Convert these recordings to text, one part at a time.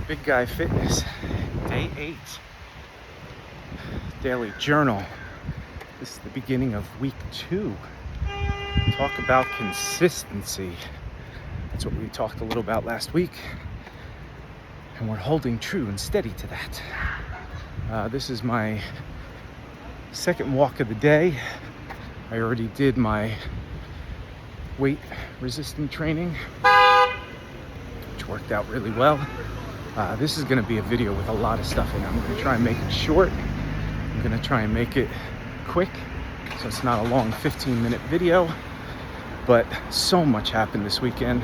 Big Guy Fitness, day 8, daily journal. This is the beginning of week 2. Talk about consistency. That's what we talked a little about last week, and we're holding true and steady to that. This is my second walk of the day. I already did my weight resistant training, which worked out really well. This is going to be a video with a lot of stuff in it. I'm going to try and make it short. I'm going to try and make it quick, so it's not a long 15-minute video. But so much happened this weekend.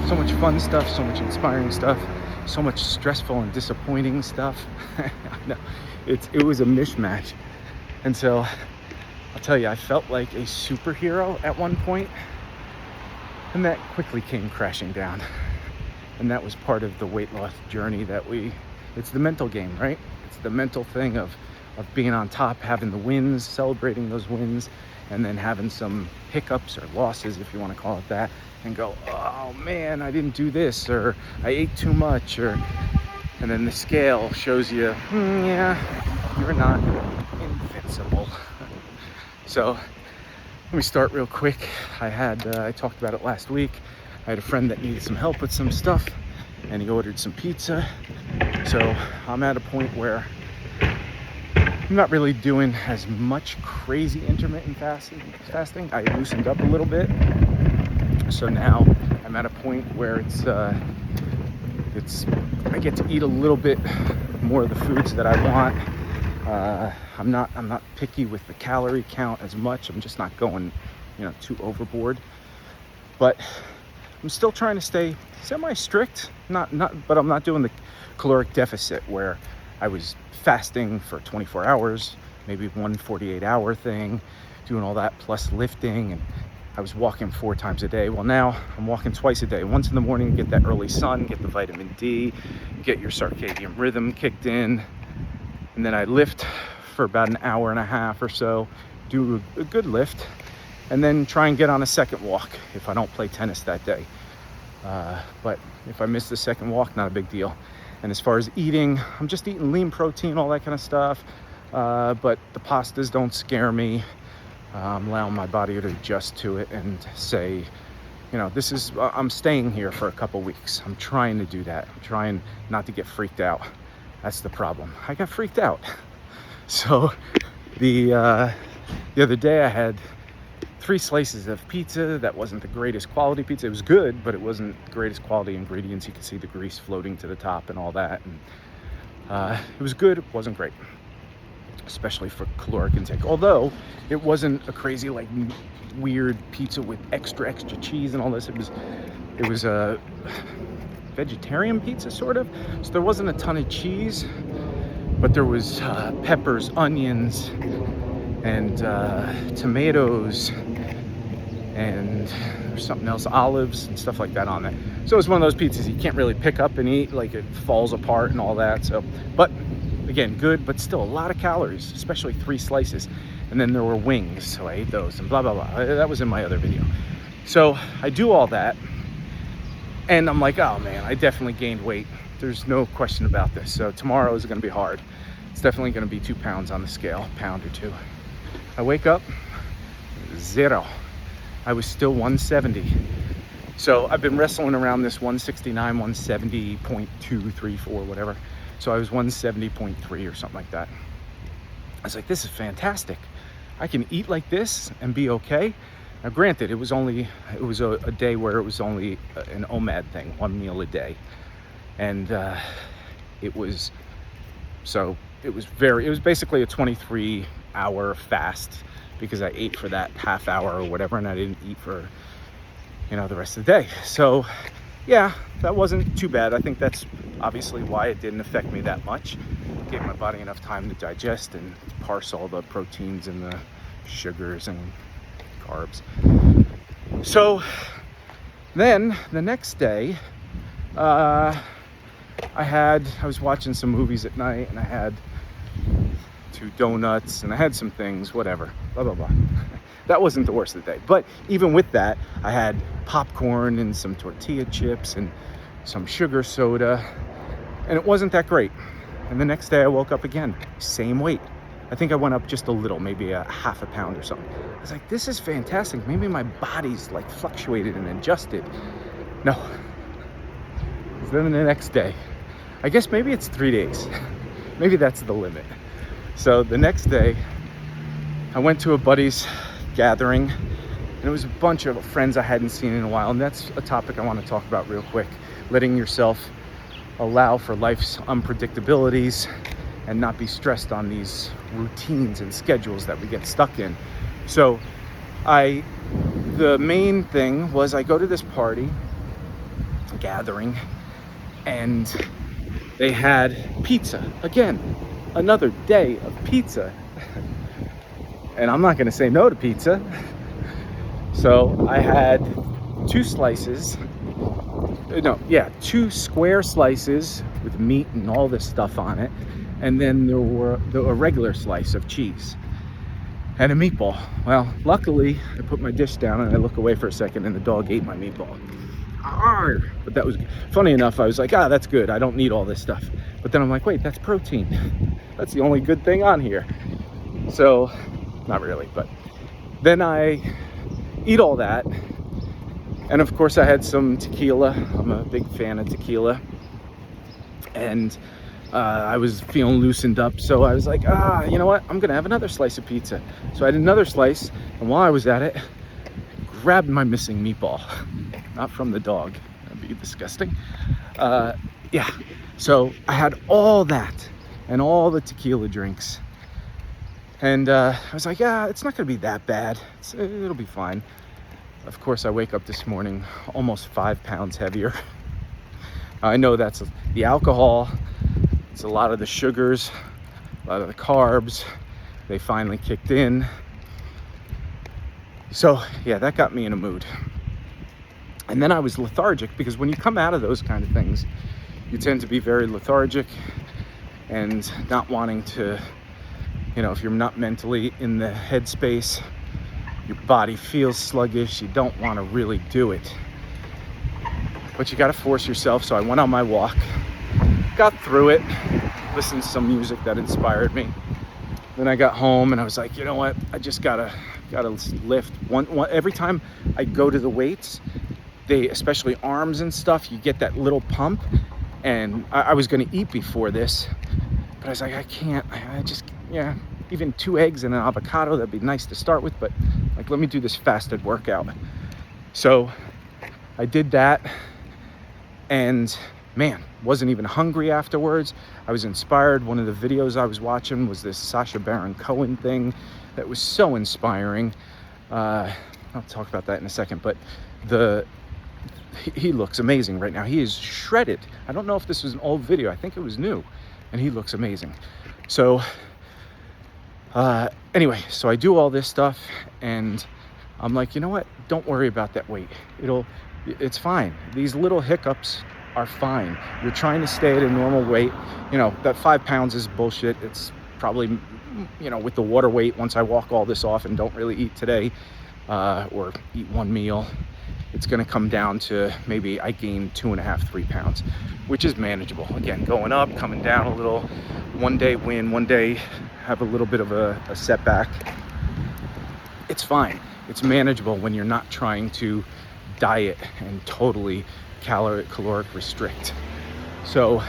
So much fun stuff, so much inspiring stuff, so much stressful and disappointing stuff. I know, it was a mishmash. And so I'll tell you, I felt like a superhero at one point, and that quickly came crashing down. And that was part of the weight loss journey it's the mental game, right? It's the mental thing of being on top, having the wins, celebrating those wins, and then having some hiccups or losses, if you want to call it that, and go, oh man, I didn't do this, or I ate too much, and then the scale shows you, yeah, you're not invincible. So let me start real quick. I talked about it last week. I had a friend that needed some help with some stuff, and he ordered some pizza. So I'm at a point where I'm not really doing as much crazy intermittent fasting. I loosened up a little bit. So now I'm at a point where I get to eat a little bit more of the foods that I want. I'm not picky with the calorie count as much. I'm just not going, too overboard. But I'm still trying to stay semi-strict, but I'm not doing the caloric deficit where I was fasting for 24 hours, maybe one 48-hour thing, doing all that plus lifting, and I was walking 4 times a day. Well, now I'm walking twice a day. Once in the morning, get that early sun, get the vitamin D, get your circadian rhythm kicked in, and then I lift for about an hour and a half or so, do a good lift, and then try and get on a second walk if I don't play tennis that day. But if I miss the second walk, not a big deal. And as far as eating, I'm just eating lean protein, all that kind of stuff. But the pastas don't scare me. I'm allowing my body to adjust to it and say, I'm staying here for a couple weeks. I'm trying to do that. I'm trying not to get freaked out. That's the problem. I got freaked out. So the other day I had 3 slices of pizza. That wasn't the greatest quality pizza. It was good, but it wasn't the greatest quality ingredients. You could see the grease floating to the top and all that. And it was good. It wasn't great, especially for caloric intake. Although it wasn't a crazy, weird pizza with extra cheese and all this. It was a vegetarian pizza, sort of. So there wasn't a ton of cheese, but there was peppers, onions, and tomatoes, and there's something else, olives and stuff like that on there. So it's one of those pizzas you can't really pick up and eat, it falls apart and all that. So, but again, good, but still a lot of calories, especially 3 slices. And then there were wings, so I ate those and blah, blah, blah. That was in my other video. So I do all that, and I'm like, oh man, I definitely gained weight. There's no question about this. So tomorrow is gonna be hard. It's definitely gonna be 2 pounds on the scale, pound or 2. I wake up, 0. I was still 170. So I've been wrestling around this 169, 170.2, 3, 4, whatever. So I was 170.3 or something like that. I was like, this is fantastic. I can eat like this and be okay. Now granted, it was a day where it was only an OMAD thing, 1 meal a day. And it was basically a 23-hour fast, because I ate for that half hour or whatever, and I didn't eat for the rest of the day. So yeah, that wasn't too bad. I think that's obviously why it didn't affect me that much. It gave my body enough time to digest and parse all the proteins and the sugars and carbs. So then the next day, I was watching some movies at night, and I had 2 donuts, and I had some things, whatever, blah, blah, blah. That wasn't the worst of the day. But even with that, I had popcorn and some tortilla chips and some sugar soda. And it wasn't that great. And the next day I woke up again, same weight. I think I went up just a little, maybe a half a pound or something. I was like, this is fantastic. Maybe my body's like fluctuated and adjusted. No. Then the next day, I guess maybe it's 3 days. Maybe that's the limit. So the next day, I went to a buddy's gathering, and it was a bunch of friends I hadn't seen in a while. And that's a topic I want to talk about real quick. Letting yourself allow for life's unpredictabilities and not be stressed on these routines and schedules that we get stuck in. So the main thing was I go to this party, gathering, and they had pizza. Again, another day of pizza. And I'm not gonna say no to pizza. So I had 2 square slices with meat and all this stuff on it. And then there were a regular slice of cheese and a meatball. Well, luckily I put my dish down and I look away for a second and the dog ate my meatball. Arr! But that was funny enough. I was like, that's good. I don't need all this stuff. But then I'm like, wait, that's protein. That's the only good thing on here. So, not really, but then I eat all that. And of course I had some tequila. I'm a big fan of tequila. And I was feeling loosened up. So I was like, you know what? I'm going to have another slice of pizza. So I had another slice. And while I was at it, I grabbed my missing meatball. Not from the dog. That'd be disgusting. So I had all that and all the tequila drinks. And I was like, it's not going to be that bad. It'll be fine. Of course, I wake up this morning almost 5 pounds heavier. I know that's the alcohol. It's a lot of the sugars, a lot of the carbs. They finally kicked in. So, yeah, that got me in a mood. And then I was lethargic because when you come out of those kind of things, you tend to be very lethargic and not wanting to, if you're not mentally in the headspace, your body feels sluggish, you don't want to really do it. But you got to force yourself. So I went on my walk, got through it, listened to some music that inspired me. Then I got home and I was like, you know what? I just gotta lift. One every time I go to the weights, especially arms and stuff, you get that little pump. And I was gonna eat before this, but I was like, I can't. Even 2 eggs and an avocado, that'd be nice to start with, but like, let me do this fasted workout. So I did that, and man, wasn't even hungry afterwards. I was inspired. One of the videos I was watching was this Sacha Baron Cohen thing that was so inspiring. I'll talk about that in a second, but he looks amazing right now. He is shredded. I don't know if this was an old video. I think it was new, and he looks amazing. So anyway, so I do all this stuff, and I'm like, you know what? Don't worry about that weight. It's fine. These little hiccups are fine. You're trying to stay at a normal weight. That 5 pounds is bullshit. It's probably, with the water weight, once I walk all this off and don't really eat today, or eat one meal, it's going to come down to maybe I gain 2.5, 3 pounds, which is manageable. Again, going up, coming down a little, one day win, one day have a little bit of a setback. It's fine. It's manageable when you're not trying to diet and totally caloric restrict. So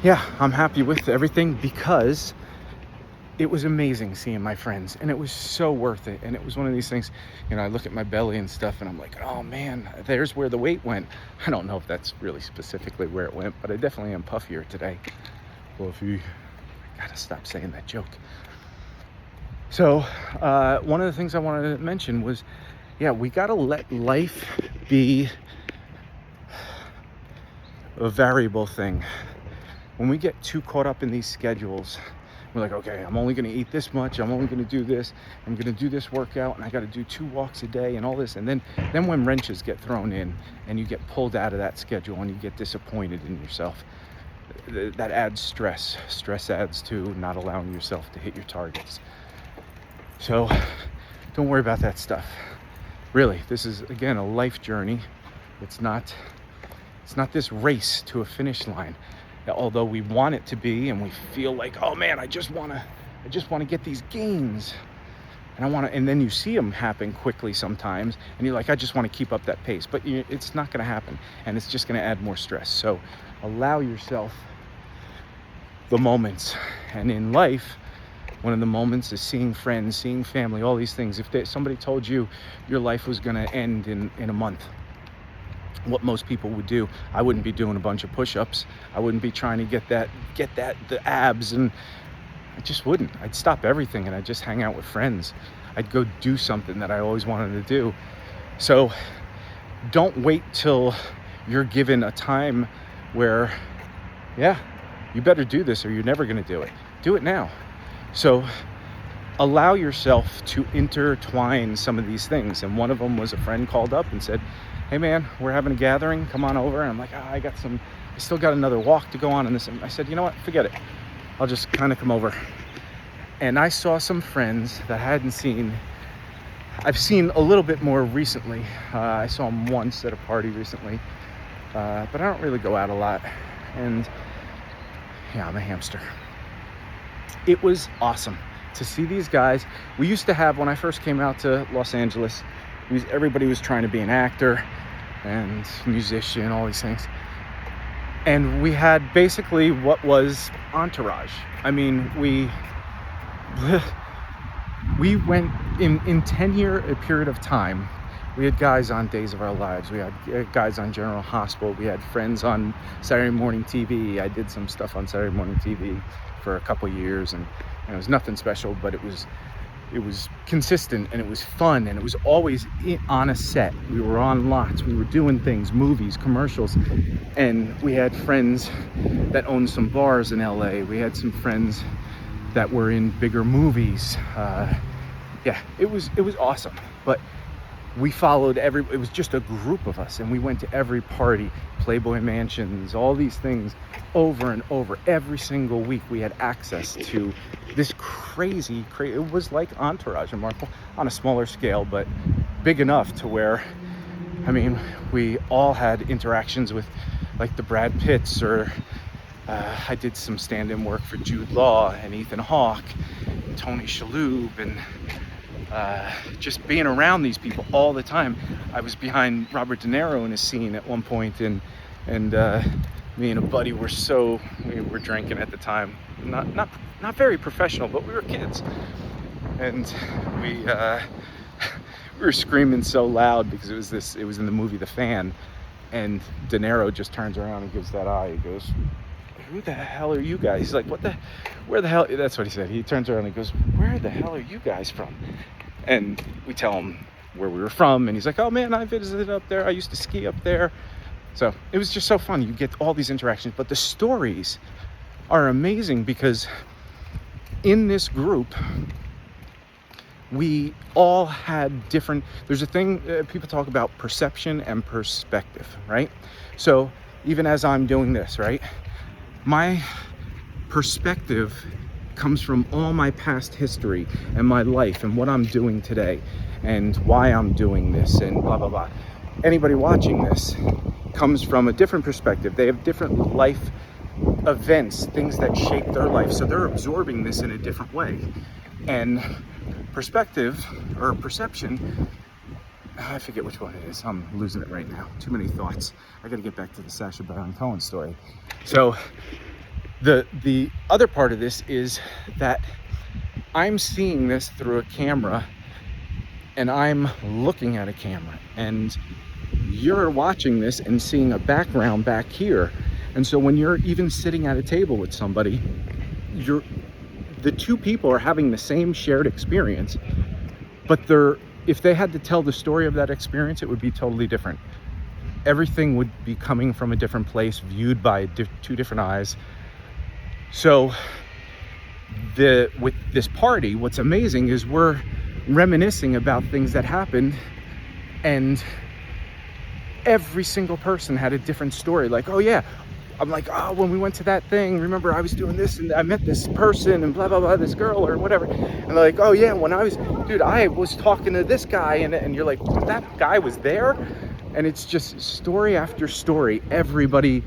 yeah, I'm happy with everything because it was amazing seeing my friends, and it was so worth it. And it was one of these things, I look at my belly and stuff and I'm like, oh man, there's where the weight went. I don't know if that's really specifically where it went, but I definitely am puffier today. Puffy. I gotta stop saying that joke. So one of the things I wanted to mention was, we gotta let life be a variable thing. When we get too caught up in these schedules, we're like, okay, I'm only gonna eat this much, I'm only gonna do this, I'm gonna do this workout, and I gotta do 2 walks a day and all this. And then when wrenches get thrown in and you get pulled out of that schedule and you get disappointed in yourself, that adds stress. Stress adds to not allowing yourself to hit your targets. So don't worry about that stuff. Really, this is, again, a life journey. It's not this race to a finish line. although we want it to be, and we feel like, oh man, I just want to get these gains, and then you see them happen quickly sometimes, and you're like, I just want to keep up that pace, but it's not going to happen, and it's just going to add more stress. So allow yourself the moments. And in life, one of the moments is seeing friends, seeing family, all these things. If somebody told you your life was going to end in a month, what most people would do, I wouldn't be doing a bunch of push-ups. I wouldn't be trying to get the abs, and I just wouldn't. I'd stop everything and I'd just hang out with friends. I'd go do something that I always wanted to do. So don't wait till you're given a time where, yeah, you better do this or you're never going to do it. Do it now. So allow yourself to intertwine some of these things. And one of them was a friend called up and said, hey man, we're having a gathering, come on over. And I'm like, I still got another walk to go on in this. And I said, you know what, forget it. I'll just kind of come over. And I saw some friends that I've seen a little bit more recently. I saw them once at a party recently, but I don't really go out a lot. And yeah, I'm a hamster. It was awesome to see these guys. We used to have, when I first came out to Los Angeles, everybody was trying to be an actor and musician, all these things. And we had basically what was Entourage. I mean, we went in 10-year period of time. We had guys on Days of Our Lives. We had guys on General Hospital. We had friends on Saturday morning TV. I did some stuff on Saturday morning TV for a couple years, and it was nothing special, but it was consistent, and it was fun, and it was always on a set. We were on lots. We were doing things, movies, commercials, and we had friends that owned some bars in LA. We had some friends that were in bigger movies. Yeah, it was awesome. But we followed it was just a group of us, and we went to every party, Playboy Mansions, all these things over and over. Every single week we had access to this crazy, it was like Entourage and Marvel on a smaller scale, but big enough to where, I mean, we all had interactions with like the Brad Pitts, or I did some stand-in work for Jude Law and Ethan Hawke, and Tony Shalhoub, and just being around these people all the time. I was behind Robert De Niro in a scene at one point, and me and a buddy we were drinking at the time. Not very professional, but we were kids, and we were screaming so loud because it was in the movie The Fan, and De Niro just turns around and gives that eye. He goes, who the hell are you guys? He's like, where the hell? That's what he said. He turns around and goes, where the hell are you guys from? And we tell him where we were from, and he's like, oh man, I visited up there. I used to ski up there. So it was just so fun. You get all these interactions, but the stories are amazing because in this group, we all had different, there's a thing, people talk about perception and perspective, right? So even as I'm doing this, right, my perspective comes from all my past history and my life and what I'm doing today and why I'm doing this and blah, blah, blah. Anybody watching this comes from a different perspective. They have different life events, things that shape their life. So they're absorbing this in a different way. And perspective or perception, I forget which one it is. I'm losing it right now. Too many thoughts. I got to get back to the Sacha Baron Cohen story. So the other part of this is that I'm seeing this through a camera, and I'm looking at a camera, and you're watching this and seeing a background back here. And so when you're even sitting at a table with somebody, the two people are having the same shared experience, but if they had to tell the story of that experience, it would be totally different. Everything would be coming from a different place, viewed by two different eyes. So with this party, what's amazing is we're reminiscing about things that happened, and every single person had a different story. Like, oh yeah, I'm like, oh, when we went to that thing, remember I was doing this and I met this person and blah, blah, blah, this girl or whatever. And they're like, oh yeah, when I was talking to this guy, and you're like, that guy was there? And it's just story after story. Everybody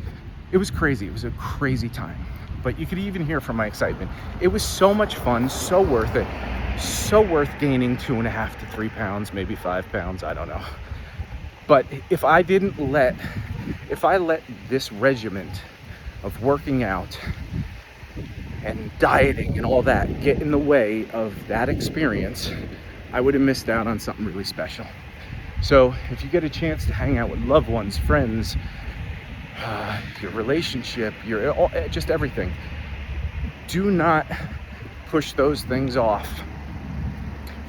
It was crazy. It was a crazy time. But you could even hear from my excitement. It was so much fun, so worth it. So worth gaining 2.5 to 3 pounds, maybe 5 pounds, I don't know. But if I let this regiment of working out and dieting and all that get in the way of that experience, I would have missed out on something really special. So if you get a chance to hang out with loved ones, friends, your relationship, just everything, do not push those things off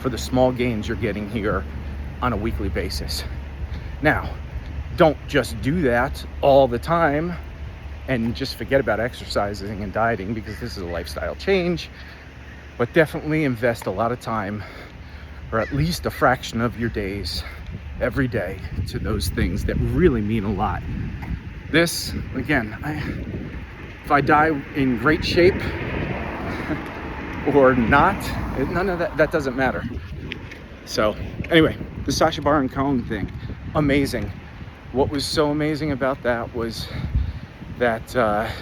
for the small gains you're getting here on a weekly basis. Now, don't just do that all the time and just forget about exercising and dieting, because this is a lifestyle change, but definitely invest a lot of time, or at least a fraction of your days every day, to those things that really mean a lot. This, again, if I die in great shape or not, none of that doesn't matter. So anyway, the Sacha Baron Cohen thing, amazing. What was so amazing about that was that I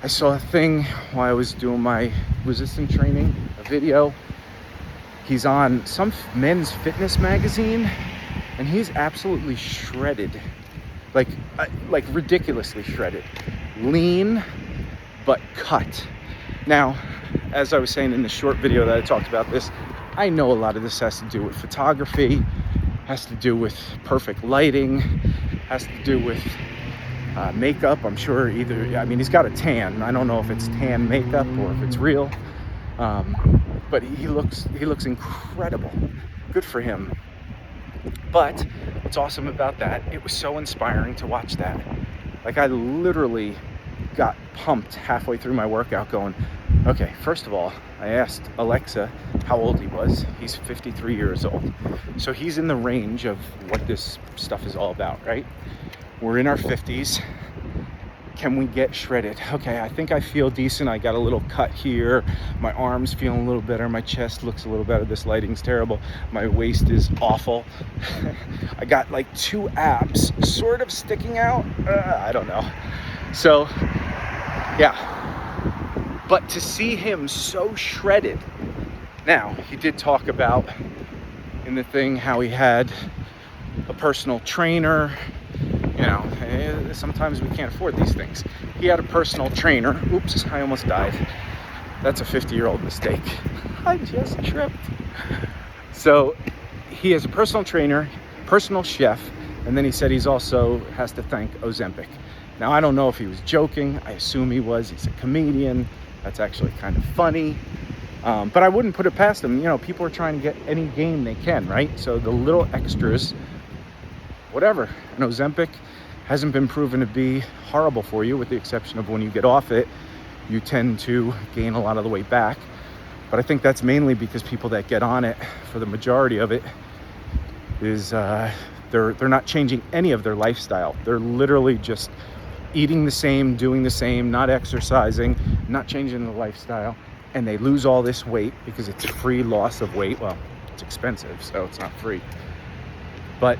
saw a thing while I was doing my resistance training, a video. He's on some men's fitness magazine, and he's absolutely shredded. Like ridiculously shredded, lean but cut. Now, as I was saying in the short video that I talked about this, I know a lot of this has to do with photography, has to do with perfect lighting, has to do with makeup. I'm sure he's got a tan. I don't know if it's tan makeup or if it's real, but he looks incredible. Good for him. But what's awesome about that, it was so inspiring to watch that. Like, I literally got pumped halfway through my workout going, okay, first of all, I asked Alexa how old he was. He's 53 years old. So he's in the range of what this stuff is all about, right? We're in our 50s. Can we get shredded? Okay, I think I feel decent. I got a little cut here. My arms feeling a little better. My chest looks a little better. This lighting's terrible. My waist is awful. I got like 2 abs sort of sticking out. I don't know. So, yeah. But to see him so shredded. Now, he did talk about in the thing how he had a personal trainer. You know, sometimes we can't afford these things. He had a personal trainer. Oops, I almost died. That's a 50-year-old mistake. I just tripped. So he has a personal trainer, personal chef, and then he said he's also has to thank Ozempic. Now, I don't know if he was joking. I assume he was. He's a comedian. That's actually kind of funny. But I wouldn't put it past him. You know, people are trying to get any gain they can, right? So the little extras, whatever. And Ozempic hasn't been proven to be horrible for you, with the exception of when you get off it, you tend to gain a lot of the weight back. But I think that's mainly because people that get on it, for the majority of it, is they're not changing any of their lifestyle. They're literally just eating the same, doing the same, not exercising, not changing the lifestyle, and they lose all this weight because it's free loss of weight. Well, it's expensive, so it's not free. But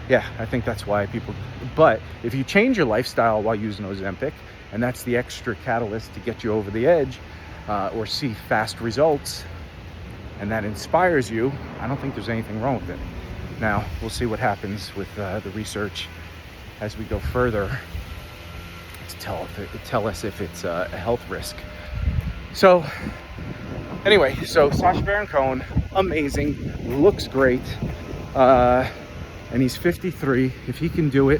yeah, I think that's why people, but if you change your lifestyle while using Ozempic, and that's the extra catalyst to get you over the edge, or see fast results, and that inspires you, I don't think there's anything wrong with it. Now, we'll see what happens with the research as we go further to tell us if it's a health risk. So anyway, so Sacha Baron Cohen, amazing, looks great. And he's 53. If he can do it,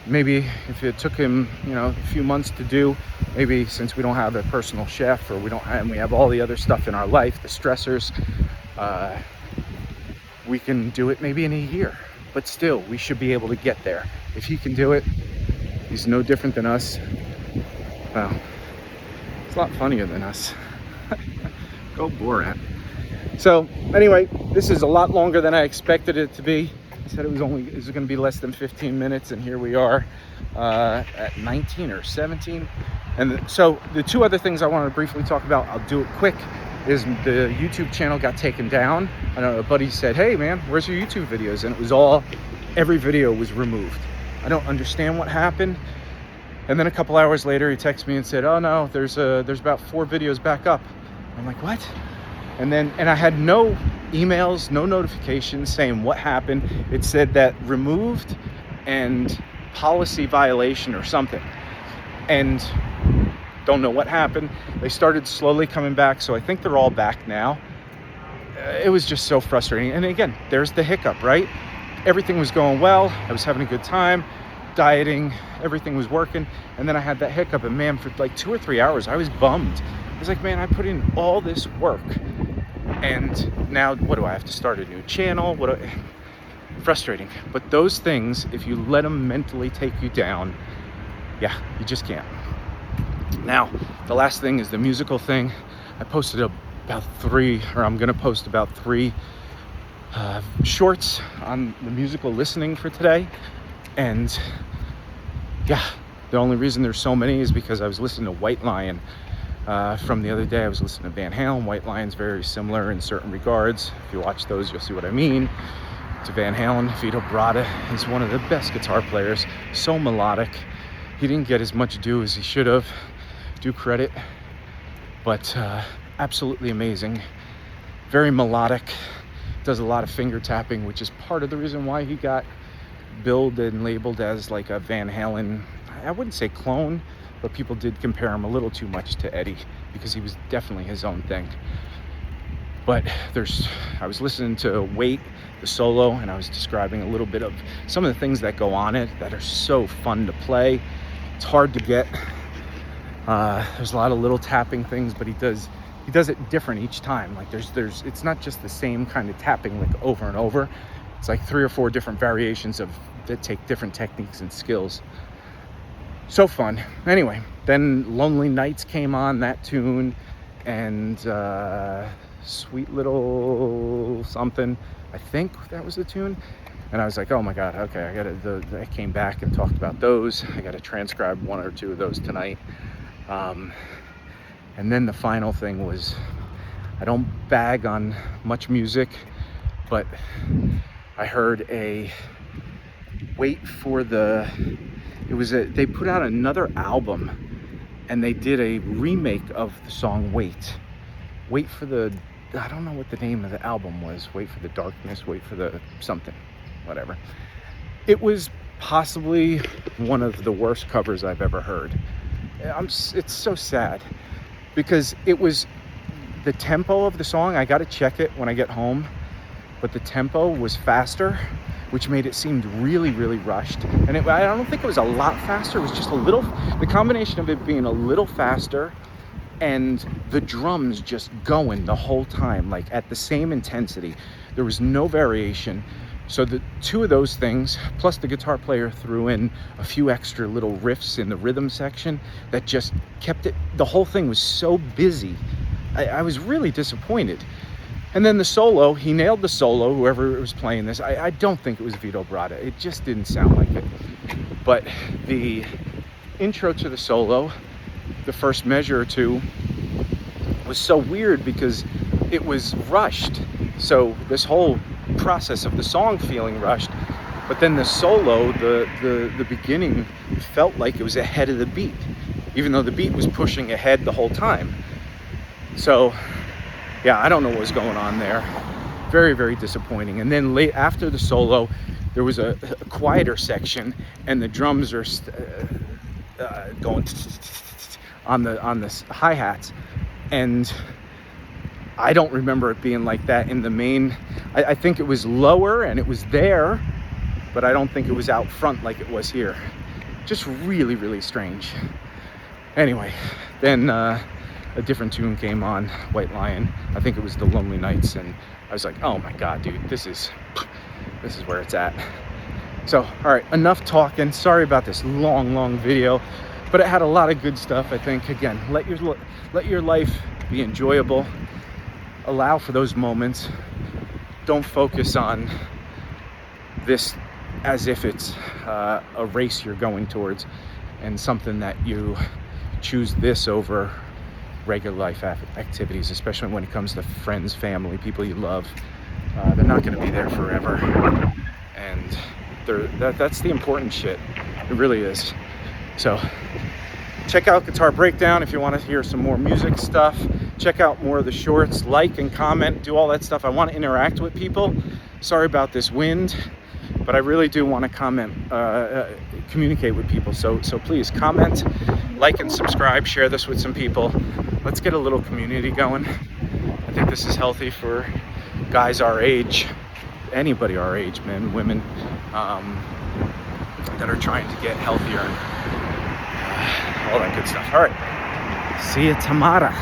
maybe if it took him, a few months to do, maybe since we don't have a personal chef, or we have all the other stuff in our life, the stressors, we can do it maybe in a year. But still, we should be able to get there. If he can do it, he's no different than us. Well, it's a lot funnier than us. Go Borat. So anyway, this is a lot longer than I expected it to be. I said it was going to be less than 15 minutes, and here we are at 19 or 17. And so the 2 other things I wanted to briefly talk about, I'll do it quick, is the YouTube channel got taken down. I know a buddy said, hey man, where's your YouTube videos? And it was every video was removed. I don't understand what happened. And then a couple hours later, he texted me and said, oh no, there's about 4 videos back up. I'm like, what? And I had no emails, no notifications saying what happened. It said that removed and policy violation or something. And don't know what happened. They started slowly coming back, so I think they're all back now. It was just so frustrating. And again, there's the hiccup, right? Everything was going well. I was having a good time, dieting, everything was working. And then I had that hiccup, and man, for like 2 or 3 hours, I was bummed. I was like, man, I put in all this work, and now what do I have to start a new channel? Frustrating. But those things, if you let them mentally take you down, yeah, you just can't. Now, the last thing is the musical thing. I posted about 3, or I'm gonna post about 3 shorts on the musical listening for today. And yeah, the only reason there's so many is because I was listening to White Lion from the other day. I was listening to Van Halen. White Lion's very similar in certain regards. If you watch those, you'll see what I mean. To Van Halen, Vito Bratta is one of the best guitar players. So melodic. He didn't get as much due as he should have. Due credit. But absolutely amazing. Very melodic. Does a lot of finger tapping, which is part of the reason why he got billed and labeled as like a Van Halen, I wouldn't say clone, but people did compare him a little too much to Eddie because he was definitely his own thing. But I was listening to Wait, the solo, and I was describing a little bit of some of the things that go on it that are so fun to play. It's hard to get. There's a lot of little tapping things, but he does it different each time. Like it's not just the same kind of tapping like over and over. It's like 3 or 4 different variations that take different techniques and skills. So fun. Anyway, then Lonely Nights came on, that tune, and Sweet Little Something, I think that was the tune. And I was like, oh my God, okay, I came back and talked about those. I gotta transcribe 1 or 2 of those tonight. And then the final thing was, I don't bag on much music, but I heard they put out another album, and they did a remake of the song Wait for the, I don't know what the name of the album was. Wait for the darkness, wait for the something, whatever. It was possibly one of the worst covers I've ever heard. It's so sad because it was the tempo of the song. I got to check it when I get home, but the tempo was faster, which made it seem really, really rushed. And I don't think it was a lot faster. It was just the combination of it being a little faster and the drums just going the whole time, like at the same intensity. There was no variation. So the 2 of those things, plus the guitar player threw in a few extra little riffs in the rhythm section that just kept it, the whole thing was so busy. I was really disappointed. And then the solo, he nailed the solo, whoever was playing this. I don't think it was Vito Bratta. It just didn't sound like it. But the intro to the solo, the first measure or 2, was so weird because it was rushed. So this whole process of the song feeling rushed, but then the solo, the beginning felt like it was ahead of the beat, even though the beat was pushing ahead the whole time. So yeah, I don't know what was going on there. Very, very disappointing. And then after the solo, there was a quieter section, and the drums are going on the hi-hats, and I don't remember it being like that in the main. I think it was lower and it was there, but I don't think it was out front like it was here. Just really, really strange. Anyway, then a different tune came on, White Lion. I think it was the Lonely Nights, and I was like, oh my God, dude, this is where it's at. So, all right, enough talking. Sorry about this long video, but it had a lot of good stuff. I think, again, let your life be enjoyable. Allow for those moments. Don't focus on this as if it's a race you're going towards, and something that you choose this over regular life activities, especially when it comes to friends, family, people you love. They're not going to be there forever, and that's the important shit. It really is. So check out Guitar Breakdown if you want to hear some more music stuff. Check out more of the shorts, like and comment, do all that stuff. I want to interact with people. Sorry about this wind, but I really do want to communicate with people. So please comment, like and subscribe, share this with some people. Let's get a little community going. I think this is healthy for guys our age, anybody our age, men, women, that are trying to get healthier and all that good stuff. All right, see you tomorrow.